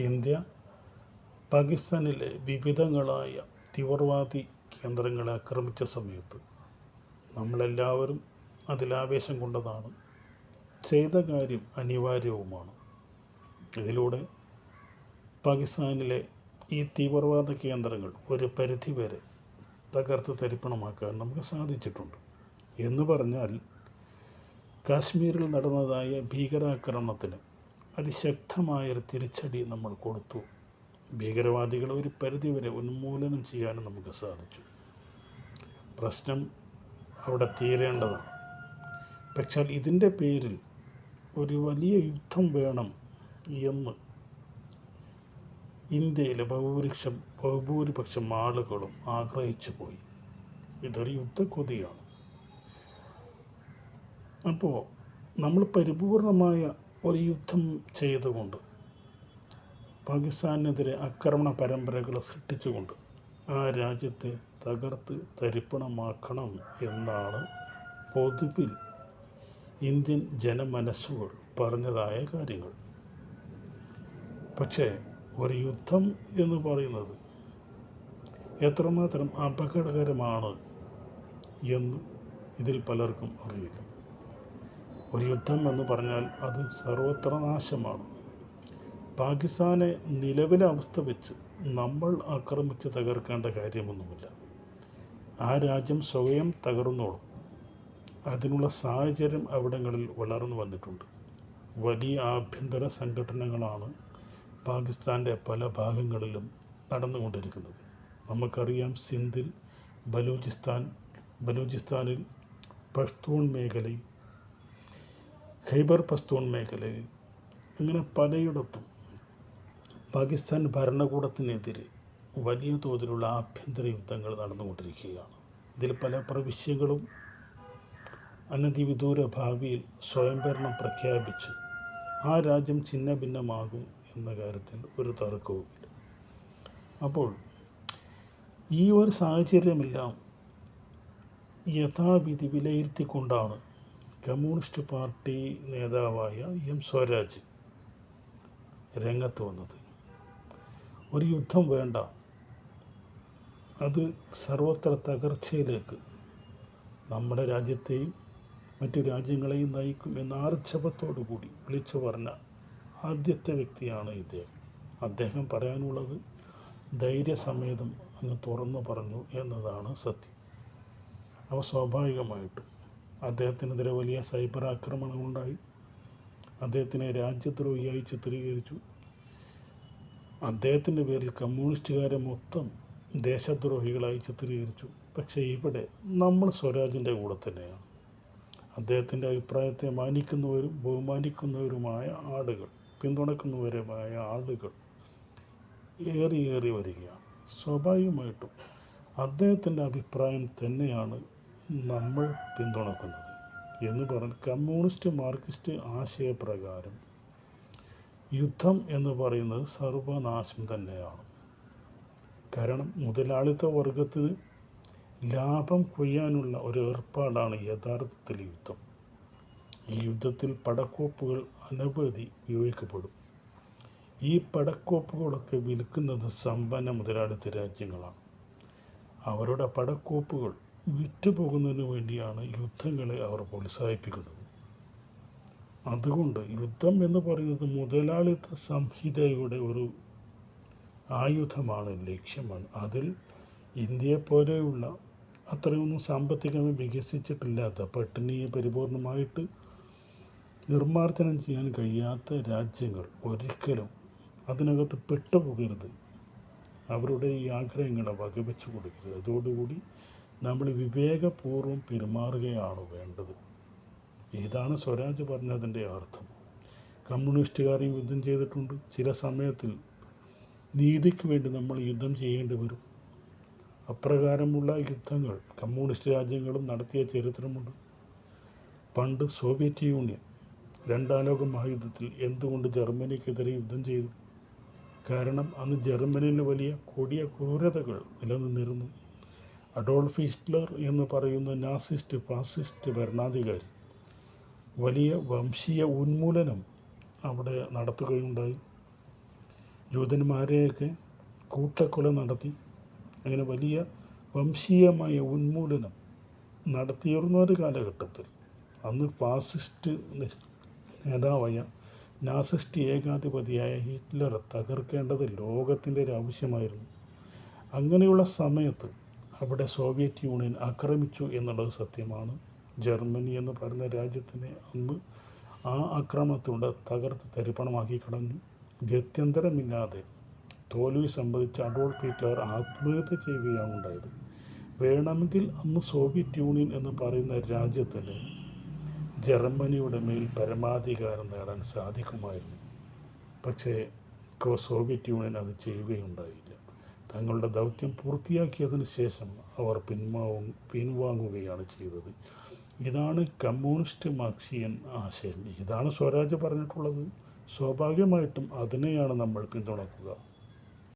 India പാകിസ്ഥാനിലെ വിവിധങ്ങളായ തീവ്രവാദി കേന്ദ്രങ്ങളെ ആക്രമിച്ച സമയത്ത് നമ്മളെല്ലാവരും അതിലാവേശം കൊണ്ടതാണ്. ചെയ്ത കാര്യം അനിവാര്യവുമാണ്. ഇതിലൂടെ പാകിസ്ഥാനിലെ ഈ തീവ്രവാദ കേന്ദ്രങ്ങൾ ഒരു പരിധിവരെ തകർത്ത് തരിപ്പണമാക്കാൻ നമുക്ക് സാധിച്ചിട്ടുണ്ട്. എന്ന് പറഞ്ഞാൽ കാശ്മീരിൽ നടന്നതായ ഭീകരാക്രമണത്തിന് അതിശക്തമായൊരു തിരിച്ചടി നമ്മൾ കൊടുത്തു. ഭീകരവാദികളെ ഒരു പരിധിവരെ ഉന്മൂലനം ചെയ്യാനും നമുക്ക് സാധിച്ചു. പ്രശ്നം അവിടെ തീരേണ്ടതാണ്. പക്ഷേ ഇതിൻ്റെ പേരിൽ ഒരു വലിയ യുദ്ധം വേണം എന്ന് ഇന്ത്യയിലെ ബഹുഭൂരിപക്ഷം ആളുകളും ആഗ്രഹിച്ചു പോയി. ഇതൊരു യുദ്ധക്കൊതിയാണ്. അപ്പോൾ നമ്മൾ പരിപൂർണമായ ഒരു യുദ്ധം ചെയ്തുകൊണ്ട് പാകിസ്ഥാനെതിരെ ആക്രമണ പരമ്പരകൾ സൃഷ്ടിച്ചുകൊണ്ട് ആ രാജ്യത്തെ തകർത്ത് തരിപ്പണമാക്കണം എന്നാണ് പൊതുവിൽ ഇന്ത്യൻ ജനമനസ്സുകൾ പറഞ്ഞതായ കാര്യങ്ങൾ. പക്ഷേ ഒരു യുദ്ധം എന്ന് പറയുന്നത് എത്രമാത്രം അപകടകരമാണ് എന്ന് ഇതിൽ പലർക്കും അറിയില്ല. ഒരു യുദ്ധം എന്ന് പറഞ്ഞാൽ അത് സർവത്ര നാശമാണ്. പാകിസ്ഥാനെ നിലവിലെ അവസ്ഥ വെച്ച് നമ്മൾ ആക്രമിച്ച് തകർക്കേണ്ട കാര്യമൊന്നുമില്ല. ആ രാജ്യം സ്വയം തകർന്നോളും. അതിനുള്ള സാഹചര്യം അവിടങ്ങളിൽ വളർന്നു വന്നിട്ടുണ്ട്. വലിയ ആഭ്യന്തര സംഘടനകളാണ് പാകിസ്ഥാൻ്റെ പല ഭാഗങ്ങളിലും നടന്നുകൊണ്ടിരിക്കുന്നത്. നമുക്കറിയാം, സിന്ധിൽ, ബലൂചിസ്ഥാനിൽ, പഷ്തൂൺ മേഖലയിൽ, ഖൈബർ പഷ്തൂൺ മേഖലയിൽ, ഇങ്ങനെ പലയിടത്തും പാകിസ്ഥാൻ ഭരണകൂടത്തിനെതിരെ വലിയ തോതിലുള്ള ആഭ്യന്തര യുദ്ധങ്ങൾ നടന്നുകൊണ്ടിരിക്കുകയാണ്. ഇതിൽ പല പ്രവിശ്യകളും അനധിവിദൂര ഭാവിയിൽ സ്വയംഭരണം പ്രഖ്യാപിച്ച് ആ രാജ്യം ഛിന്ന ഭിന്നമാകും എന്ന കാര്യത്തിൽ ഒരു തർക്കവുമില്ല. അപ്പോൾ ഈ ഒരു സാഹചര്യമെല്ലാം യഥാവിധി വിലയിരുത്തിക്കൊണ്ടാണ് കമ്മ്യൂണിസ്റ്റ് പാർട്ടി നേതാവായ എം സ്വരാജ് രംഗത്ത് വന്നത്. ഒരു യുദ്ധം വേണ്ട, അത് സർവത്ര തകർച്ചയിലേക്ക് നമ്മുടെ രാജ്യത്തെയും മറ്റു രാജ്യങ്ങളെയും നയിക്കും എന്ന ആർജവത്തോടു കൂടി വിളിച്ചു പറഞ്ഞ ആദ്യത്തെ വ്യക്തിയാണ് ഇദ്ദേഹം. അദ്ദേഹം പറയാനുള്ളത് ധൈര്യസമേതം അങ്ങ് തുറന്നു പറഞ്ഞു എന്നതാണ് സത്യം. അവ സ്വാഭാവികമായിട്ടും അദ്ദേഹത്തിനെതിരെ വലിയ സൈബർ ആക്രമണങ്ങളുണ്ടായി. അദ്ദേഹത്തിനെ രാജ്യദ്രോഹിയായി ചിത്രീകരിച്ചു. അദ്ദേഹത്തിൻ്റെ പേരിൽ കമ്മ്യൂണിസ്റ്റുകാരെ മൊത്തം ദേശദ്രോഹികളായി ചിത്രീകരിച്ചു. പക്ഷേ ഇവിടെ നമ്മൾ സ്വരാജിൻ്റെ കൂടെ തന്നെയാണ്. അദ്ദേഹത്തിൻ്റെ അഭിപ്രായത്തെ മാനിക്കുന്നവരും ബഹുമാനിക്കുന്നവരുമായ ആളുകൾ, പിന്തുണക്കുന്നവരുമായ ആളുകൾ ഏറി വരികയാണ്. സ്വാഭാവികമായിട്ടും അദ്ദേഹത്തിൻ്റെ അഭിപ്രായം തന്നെയാണ് നമ്മൾ പിന്തുണക്കുന്നത് എന്ന് പറഞ്ഞ് കമ്മ്യൂണിസ്റ്റ് മാർക്സിസ്റ്റ് ആശയപ്രകാരം യുദ്ധം എന്ന് പറയുന്നത് സർവനാശം തന്നെയാണ്. കാരണം മുതലാളിത്ത വർഗത്തിന് ലാഭം കൊയ്യാനുള്ള ഒരു ഏർപ്പാടാണ് യഥാർത്ഥത്തിൽ യുദ്ധം. ഈ യുദ്ധത്തിൽ പടക്കോപ്പുകൾ അനവധി ഉപയോഗിക്കപ്പെടും. ഈ പടക്കോപ്പുകളൊക്കെ വിൽക്കുന്നത് സമ്പന്ന മുതലാളിത്ത രാജ്യങ്ങളാണ്. അവരുടെ പടക്കോപ്പുകൾ വിറ്റുപോകുന്നതിന് വേണ്ടിയാണ് യുദ്ധങ്ങളെ അവർ പ്രോത്സാഹിപ്പിക്കുന്നത്. അതുകൊണ്ട് യുദ്ധം എന്ന് പറയുന്നത് മുതലാളിത്ത സംഹിതയുടെ ഒരു ആയുധമാണ്, ലക്ഷ്യമാണ്. അതിൽ ഇന്ത്യയെപ്പോലെയുള്ള അത്രയൊന്നും സാമ്പത്തികമായി വികസിച്ചിട്ടില്ലാത്ത, പട്ടിണിയെ പരിപൂർണമായിട്ട് നിർമ്മാർജ്ജനം ചെയ്യാൻ കഴിയാത്ത രാജ്യങ്ങൾ ഒരിക്കലും അതിനകത്ത് പെട്ടുപോകരുത്. അവരുടെ ഈ ആഗ്രഹങ്ങളെ വകവെച്ചു കൊടുക്കരുത്. അതോടുകൂടി നമ്മൾ വിവേകപൂർവ്വം പെരുമാറുകയാണ് വേണ്ടത്. ഇതാണ് സ്വരാജ് പറഞ്ഞതിൻ്റെ അർത്ഥം. കമ്മ്യൂണിസ്റ്റുകാരെയും യുദ്ധം ചെയ്തിട്ടുണ്ട്. ചില സമയത്തിൽ നീതിക്ക് വേണ്ടി നമ്മൾ യുദ്ധം ചെയ്യേണ്ടി വരും. അപ്രകാരമുള്ള യുദ്ധങ്ങൾ കമ്മ്യൂണിസ്റ്റ് രാജ്യങ്ങളും നടത്തിയ ചരിത്രമുണ്ട്. പണ്ട് സോവിയറ്റ് യൂണിയൻ രണ്ടാം ലോക മഹായുദ്ധത്തിൽ എന്തുകൊണ്ട് ജർമ്മനിക്കെതിരെ യുദ്ധം ചെയ്തു? കാരണം അന്ന് ജർമ്മനിയിൽ വലിയ കൊടിയ ക്രൂരതകൾ നിലനിന്നിരുന്നു. അഡോൾഫ് ഹിറ്റ്ലർ എന്ന് പറയുന്ന നാസിസ്റ്റ് ഫാസിസ്റ്റ് ഭരണാധികാരി വലിയ വംശീയ ഉന്മൂലനം അവിടെ നടത്തുകയുണ്ടായി. ജൂതന്മാരെയൊക്കെ കൂട്ടക്കൊല നടത്തി അങ്ങനെ വലിയ വംശീയമായ ഉന്മൂലനം നടത്തിയിരുന്ന ഒരു കാലഘട്ടത്തിൽ അന്ന് ഫാസിസ്റ്റ് നേതാവായ നാസിസ്റ്റ് ഏകാധിപതിയായ ഹിറ്റ്ലറെ തകർക്കേണ്ടത് ലോകത്തിൻ്റെ ഒരു ആവശ്യമായിരുന്നു. അങ്ങനെയുള്ള സമയത്ത് അവിടെ സോവിയറ്റ് യൂണിയൻ ആക്രമിച്ചു എന്നുള്ളത് സത്യമാണ്. ജർമ്മനി എന്ന് പറയുന്ന രാജ്യത്തിനെ അന്ന് ആ ആക്രമണത്തിലൂടെ തകർത്ത് തരിപ്പണമാക്കി കളഞ്ഞു. ഗത്യന്തരമില്ലാതെ തോൽവി സംബന്ധിച്ച അഡോൾഫ് ഹിറ്റ്ലർ ആത്മഹത്യ ചെയ്യുകയാണ് ഉണ്ടായത്. വേണമെങ്കിൽ അന്ന് സോവിയറ്റ് യൂണിയൻ എന്ന് പറയുന്ന രാജ്യത്തിന് ജർമ്മനിയുടെ മേൽ പരമാധികാരം നേടാൻ സാധിക്കുമായിരുന്നു. പക്ഷേ സോവിയറ്റ് യൂണിയൻ അത് ചെയ്യുകയുണ്ടായില്ല. തങ്ങളുടെ ദൗത്യം പൂർത്തിയാക്കിയതിന് ശേഷം അവർ പിൻവാങ്ങുകയാണ് ചെയ്തത്. ഇതാണ് കമ്മ്യൂണിസ്റ്റ് മാർക്സിയൻ ആശയം. ഇതാണ് സ്വരാജ് പറഞ്ഞിട്ടുള്ളത്. സ്വാഭാവികമായിട്ടും അതിനെയാണ് നമ്മൾ പിന്തുണക്കുക.